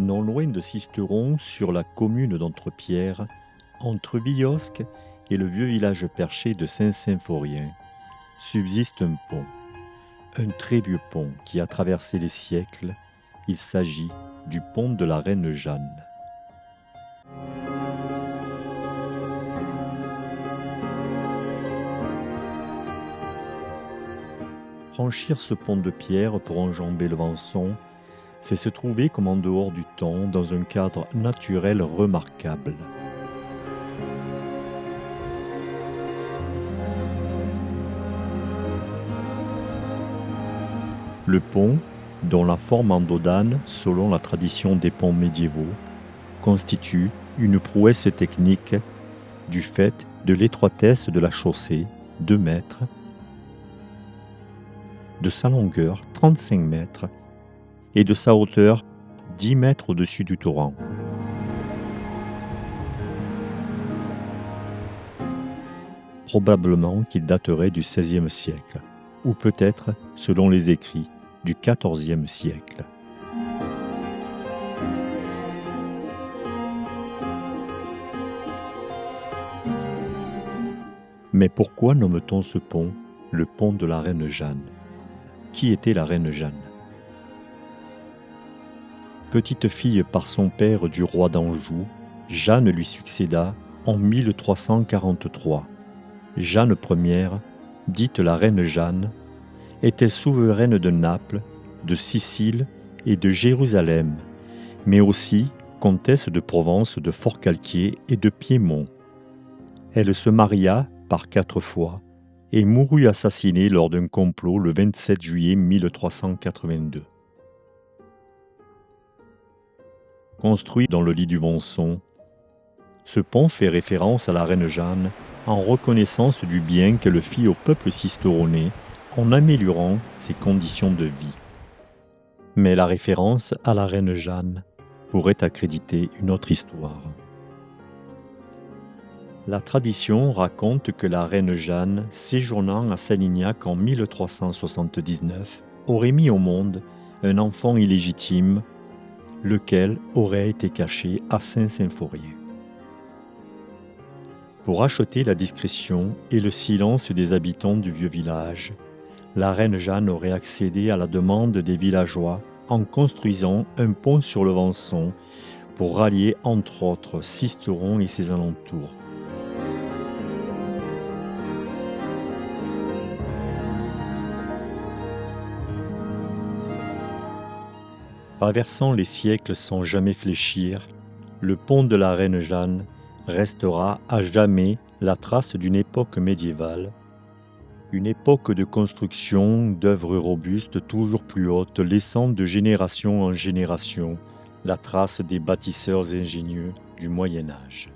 Non loin de Sisteron, sur la commune d'Entrepierres, entre Villiosque et le vieux village perché de Saint-Symphorien, subsiste un pont. Un très vieux pont qui a traversé les siècles. Il s'agit du pont de la Reine Jeanne. Franchir ce pont de pierre pour enjamber le Venson, c'est se trouver comme en dehors du temps, dans un cadre naturel remarquable. Le pont, dont la forme endodane, selon la tradition des ponts médiévaux, constitue une prouesse technique du fait de l'étroitesse de la chaussée, 2 mètres, de sa longueur, 35 mètres, et de sa hauteur, 10 mètres au-dessus du torrent. Probablement qu'il daterait du XVIe siècle, ou peut-être, selon les écrits, du XIVe siècle. Mais pourquoi nomme-t-on ce pont le pont de la Reine Jeanne? Qui était la Reine Jeanne? Petite fille par son père du roi d'Anjou, Jeanne lui succéda en 1343. Jeanne Ière, dite la Reine Jeanne, était souveraine de Naples, de Sicile et de Jérusalem, mais aussi comtesse de Provence, de Forcalquier et de Piémont. Elle se maria par 4 fois et mourut assassinée lors d'un complot le 27 juillet 1382. Construit dans le lit du Venson, ce pont fait référence à la Reine Jeanne en reconnaissance du bien qu'elle fit au peuple sisteronais en améliorant ses conditions de vie. Mais la référence à la Reine Jeanne pourrait accréditer une autre histoire. La tradition raconte que la Reine Jeanne, séjournant à Salignac en 1379, aurait mis au monde un enfant illégitime, lequel aurait été caché à Saint-Symphorien. Pour acheter la discrétion et le silence des habitants du vieux village, la Reine Jeanne aurait accédé à la demande des villageois en construisant un pont sur le Venson pour rallier entre autres Sisteron et ses alentours. Traversant les siècles sans jamais fléchir, le pont de la Reine Jeanne restera à jamais la trace d'une époque médiévale, une époque de construction d'œuvres robustes toujours plus hautes, laissant de génération en génération la trace des bâtisseurs ingénieux du Moyen Âge.